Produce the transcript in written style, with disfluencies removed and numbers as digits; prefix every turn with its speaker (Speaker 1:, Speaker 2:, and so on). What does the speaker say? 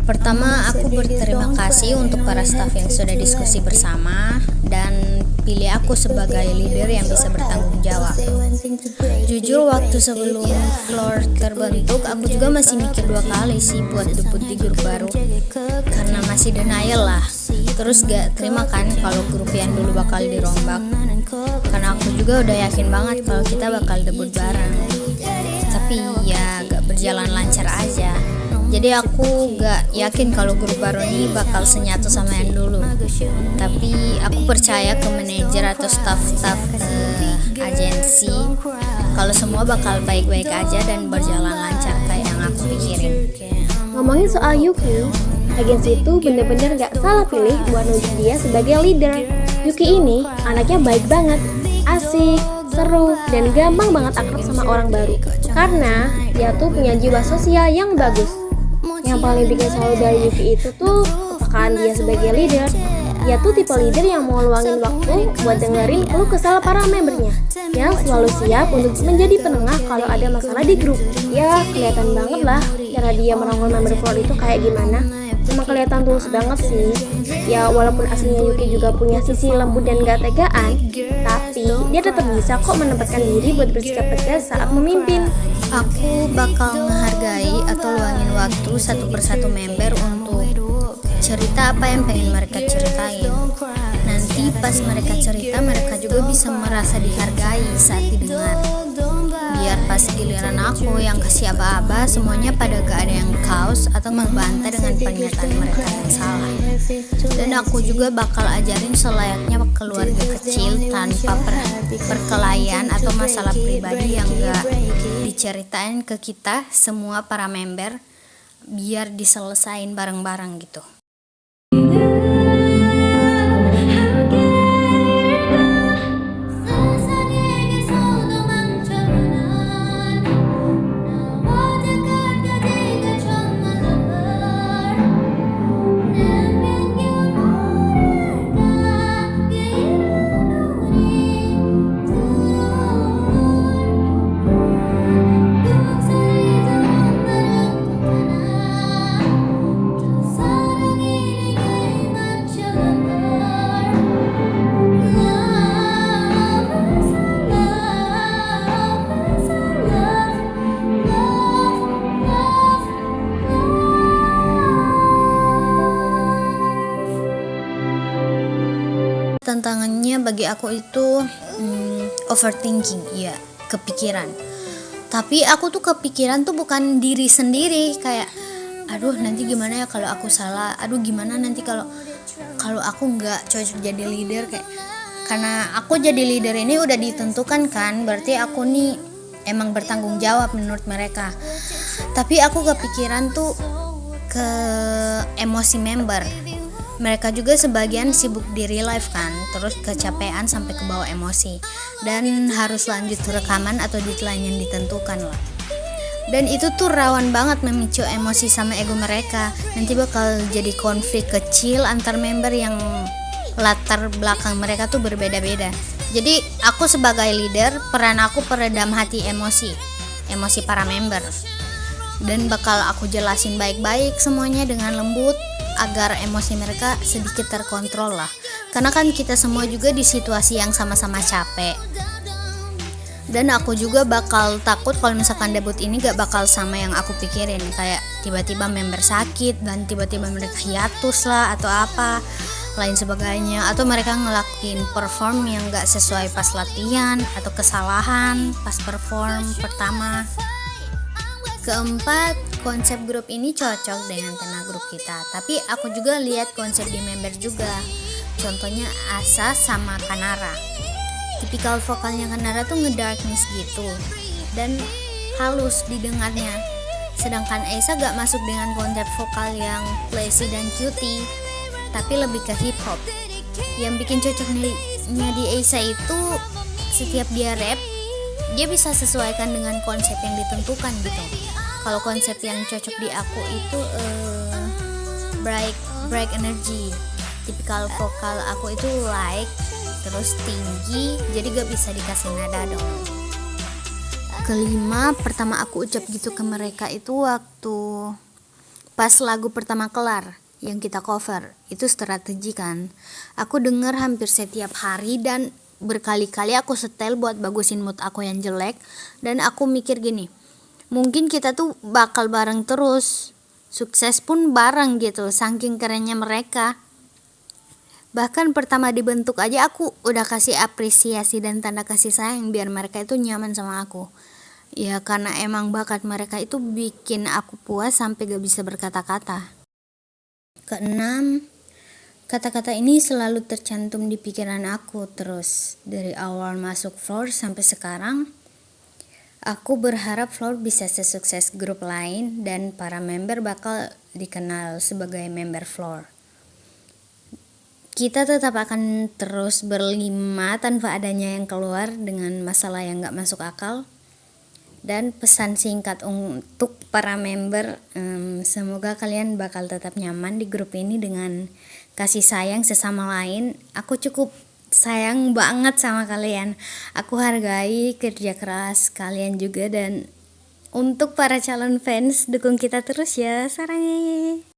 Speaker 1: Pertama, aku berterima kasih untuk para staf yang sudah diskusi bersama dan pilih aku sebagai leader yang bisa bertanggung jawab. Jujur, waktu sebelum floor terbentuk, aku juga masih mikir dua kali sih buat debut di grup baru, karena masih denial lah. Terus gak terima kan kalau grup yang dulu bakal dirombak, karena aku juga udah yakin banget kalau kita bakal debut bareng. Tapi ya gak berjalan lancar aja. Jadi aku gak yakin kalau grup baru ini bakal senyatu sama yang dulu. Tapi aku percaya ke manajer atau staff-staff agensi kalau semua bakal baik-baik aja dan berjalan lancar kayak yang aku pikirin.
Speaker 2: Ngomongin soal Yuki, agensi itu bener-bener gak salah pilih buat nunjuk dia sebagai leader. Yuki ini anaknya baik banget, asik, seru, dan gampang banget akrab sama orang baru. Karena dia tuh punya jiwa sosial yang bagus. Yang paling bikin selalu dari Yuki itu tuh kepekaan dia sebagai leader. Dia tuh tipe leader yang mau luangin waktu buat dengerin keluh kesal para membernya, yang selalu siap untuk menjadi penengah kalau ada masalah di grup. Ya kelihatan banget lah cara dia merangkul member floor itu kayak gimana. Emang kelihatan tulus banget sih. Ya walaupun aslinya Yuki juga punya sisi lembut dan gak tegaan, tapi dia tetap bisa kok menempatkan diri buat bersikap tegas saat memimpin.
Speaker 1: Aku bakal menghargai atau luangin waktu satu persatu member untuk cerita apa yang pengen mereka ceritain. Nanti pas mereka cerita, mereka juga bisa merasa dihargai saat didengar. Biar pas giliran aku yang kasih aba-aba, semuanya pada gak ada yang kaos atau membantah dengan pernyataan mereka yang salah. Dan aku juga bakal ajarin selayaknya keluarga kecil tanpa perkelahian atau masalah pribadi yang gak diceritain ke kita semua para member, biar diselesain bareng-bareng gitu. Tantangannya bagi aku itu overthinking, ya, kepikiran. Tapi aku tuh kepikiran tuh bukan diri sendiri, kayak aduh nanti gimana ya kalau aku salah, aduh gimana nanti kalau aku nggak cocok jadi leader, kayak karena aku jadi leader ini udah ditentukan kan, berarti aku nih emang bertanggung jawab menurut mereka. Tapi aku kepikiran tuh ke emosi member. Mereka juga sebagian sibuk di real life kan, terus kecapean sampai ke bawah emosi, dan harus lanjut rekaman atau deadline yang ditentukan lah. Dan itu tuh rawan banget memicu emosi sama ego mereka. Nanti bakal jadi konflik kecil antar member yang latar belakang mereka tuh berbeda-beda. Jadi aku sebagai leader, peran aku peredam hati emosi para member. Dan bakal aku jelasin baik-baik semuanya dengan lembut, agar emosi mereka sedikit terkontrol lah. Karena kan kita semua juga di situasi yang sama-sama capek. Dan aku juga bakal takut kalau misalkan debut ini gak bakal sama yang aku pikirin, kayak tiba-tiba member sakit dan tiba-tiba mereka hiatus lah atau apa lain sebagainya, atau mereka ngelakuin perform yang gak sesuai pas latihan, atau kesalahan pas perform pertama. Keempat, konsep grup ini cocok dengan tema grup kita, tapi aku juga lihat konsep di member juga. Contohnya Asa sama Kanara. Tipikal vokalnya Kanara tuh ngedarkness gitu dan halus didengarnya. Sedangkan Asa gak masuk dengan konsep vokal yang classy dan cutie, tapi lebih ke hip hop. Yang bikin cocoknya di Asa itu setiap dia rap, dia bisa sesuaikan dengan konsep yang ditentukan gitu. Kalau konsep yang cocok di aku itu bright energy. Tipikal vokal aku itu light, terus tinggi, jadi gak bisa dikasih nada dong. Kelima, pertama aku ucap gitu ke mereka itu waktu Pas lagu pertama kelar yang kita cover, itu strategi kan. Aku denger hampir setiap hari dan berkali-kali aku setel buat bagusin mood aku yang jelek. Dan aku mikir gini, mungkin kita tuh bakal bareng terus, sukses pun bareng gitu, saking kerennya mereka. Bahkan pertama dibentuk aja aku udah kasih apresiasi dan tanda kasih sayang biar mereka itu nyaman sama aku. Ya karena emang bakat mereka itu bikin aku puas sampai gak bisa berkata-kata. Keenam, kata-kata ini selalu tercantum di pikiran aku terus. Dari awal masuk Floor sampai sekarang, aku berharap Floor bisa sesukses grup lain dan para member bakal dikenal sebagai member Floor. Kita tetap akan terus berlima tanpa adanya yang keluar dengan masalah yang gak masuk akal. Dan pesan singkat untuk para member, semoga kalian bakal tetap nyaman di grup ini dengan kasih sayang sesama lain. Aku cukup sayang banget sama kalian. Aku hargai kerja keras kalian juga, dan untuk para calon fans, dukung kita terus ya, sarangnya.